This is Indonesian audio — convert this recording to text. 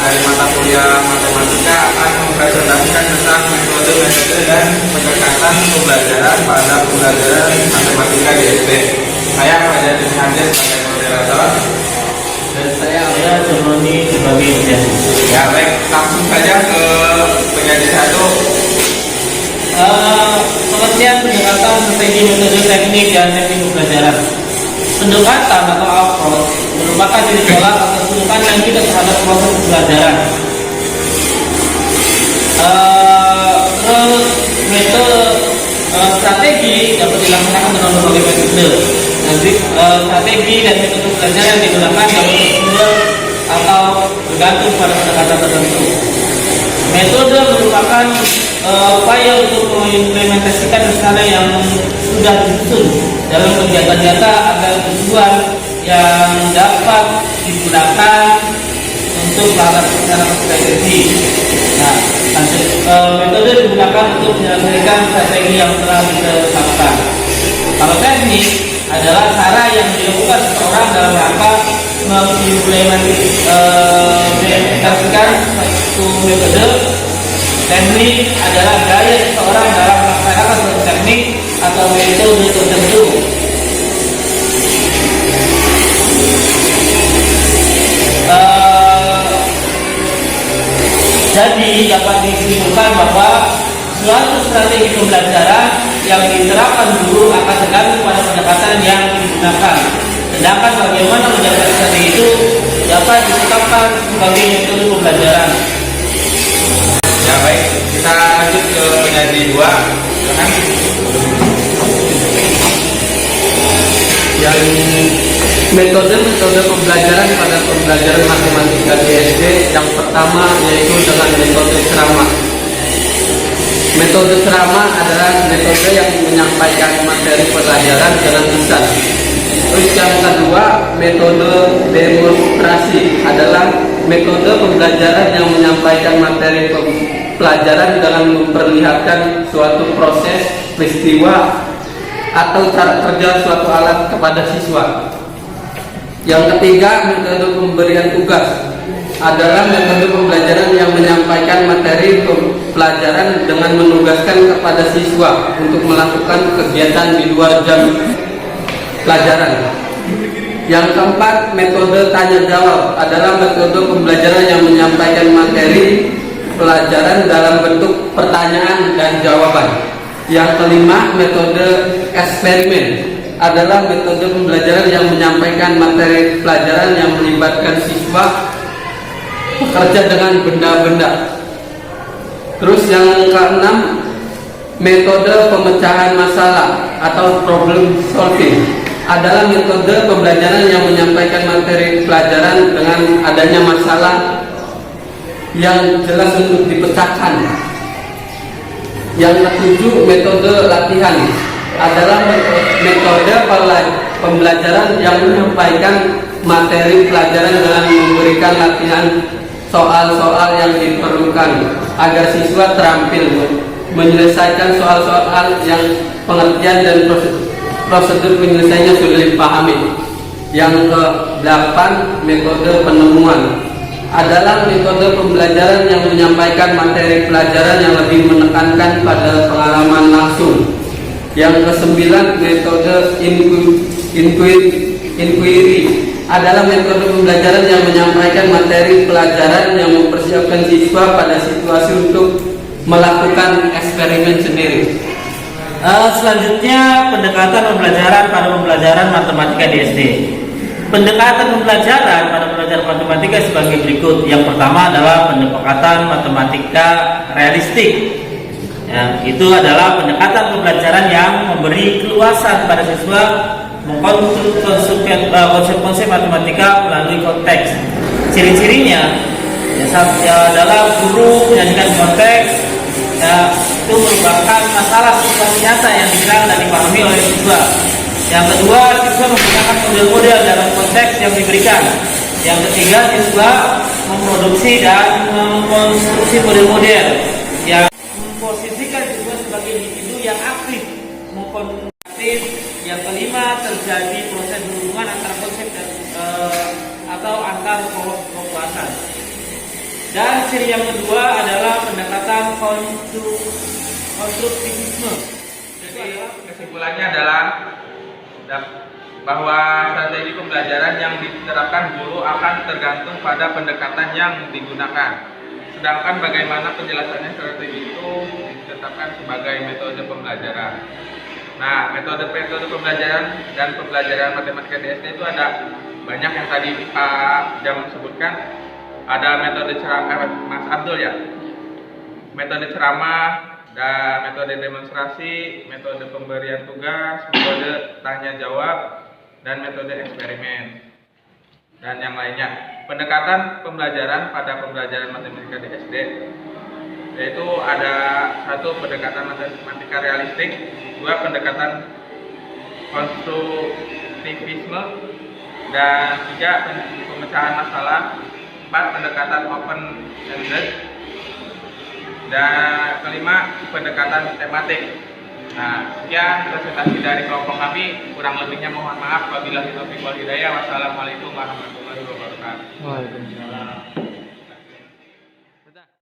dari mata kuliah matematika akan mempresentasikan tentang metode-metode dan pendekatan pembelajaran pada pembelajaran matematika di SD. Saya Fajar Hadir sebagai moderator. Dan saya Arya Jomoni sebagai penjadi. Ya baik, langsung saja ke penjadi satu. Pengertian pendekatan strategi metode teknik dan teknik pembelajaran. Pendekatan atau approach merupakan jenis pola atau pendekatan yang kita terhadap proses pembelajaran. Terus metode strategi dapat dilaksanakan dengan berbagai metode. Nanti strategi dan metode pembelajaran yang digunakan dapat bersumber atau bergantung pada pendekatan tertentu. Metode merupakan upaya untuk mengimplementasikan rencana yang sudah disusun dalam kegiatan nyata agar tujuan yang dapat digunakan untuk pelaksanaan strategi. Nah, metode digunakan untuk menyelesaikan strategi yang telah ditetapkan. Kalau teknik adalah cara yang dilakukan seseorang dalam rangka mengimplementasikan suatu metode. Teknik adalah gaya seseorang dalam melaksanakan suatu teknik atau metode tertentu. Jadi dapat disimpulkan bahwa suatu strategi pembelajaran yang diterapkan guru akan tergantung pada pendekatan yang digunakan. Sedangkan bagaimana menjalankan strategi itu dapat ditetapkan sebagai metode pembelajaran. Ya baik, kita lanjut ke penjadi dua. Yang metode pembelajaran pada pembelajaran matematika di SD yang pertama yaitu dengan metode ceramah. Metode ceramah adalah metode yang menyampaikan materi pelajaran dengan lisan. Terus yang kedua, metode demonstrasi adalah metode pembelajaran yang menyampaikan materi pelajaran dengan memperlihatkan suatu proses, peristiwa, atau cara kerja suatu alat kepada siswa. Yang ketiga, metode pemberian tugas adalah metode pembelajaran yang menyampaikan materi pelajaran dengan menugaskan kepada siswa untuk melakukan kegiatan di luar jam pelajaran. Yang keempat, metode tanya jawab adalah metode pembelajaran yang menyampaikan materi pelajaran dalam bentuk pertanyaan dan jawaban. Yang kelima, metode eksperimen adalah metode pembelajaran yang menyampaikan materi pelajaran yang melibatkan siswa bekerja dengan benda-benda. Terus yang keenam, metode pemecahan masalah atau problem solving adalah metode pembelajaran yang menyampaikan materi pelajaran dengan adanya masalah yang jelas untuk dipecahkan. Yang ketujuh, metode latihan adalah metode pembelajaran yang menyampaikan materi pelajaran dengan memberikan latihan soal-soal yang diperlukan agar siswa terampil menyelesaikan soal-soal yang pengertian dan prosedur penyelesaiannya sudah dipahami. Yang ke-8, metode penemuan adalah metode pembelajaran yang menyampaikan materi pelajaran yang lebih menekankan pada pengalaman langsung. Yang ke-9, metode inquiry adalah metode pembelajaran yang menyampaikan materi pelajaran yang mempersiapkan siswa pada situasi untuk melakukan eksperimen sendiri. Selanjutnya, pendekatan pembelajaran pada pembelajaran matematika di SD. Pendekatan pembelajaran pada pelajaran matematika sebagai berikut. Yang pertama adalah pendekatan matematika realistik. Ya, itu adalah pendekatan pembelajaran yang memberi keluasan pada siswa konsep-konsep matematika melalui konteks. Ciri-cirinya adalah guru menyajikan konteks, itu merupakan masalah situasi nyata yang dikenal dan dipahami oleh siswa. Yang kedua, siswa menggunakan model-model dalam konteks yang diberikan. Yang ketiga, siswa memproduksi dan mengkonstruksi model-model yang memposisikan siswa sebagai individu yang aktif, mengkonstruktif. Yang kelima, terjadi proses berhubungan antara konsep dan atau antar kelompok kelompok. Dan ciri yang kedua adalah pendekatan konstruktivisme. Jadi kesimpulannya adalah bahwa strategi pembelajaran yang diterapkan guru akan tergantung pada pendekatan yang digunakan. Sedangkan bagaimana penjelasannya strategi itu ditetapkan sebagai metode pembelajaran. Nah, metode pembelajaran dan pembelajaran matematika di SD itu ada banyak yang tadi Pak Jam sebutkan. Ada metode ceramah, Mas Abdul ya, metode ceramah, dan metode demonstrasi, metode pemberian tugas, metode tanya jawab, dan metode eksperimen, dan yang lainnya. Pendekatan pembelajaran pada pembelajaran matematika di SD yaitu ada satu pendekatan matematika realistik, dua pendekatan konstruktivisme, dan tiga pemecahan masalah, empat pendekatan open ended, dan kelima pendekatan tematik. Nah, sekian presentasi dari kelompok kami. Kurang lebihnya mohon maaf. Wabillahi taufiq wal hidayah. Wassalamualaikum warahmatullahi wabarakatuh. Waalaikumsalam.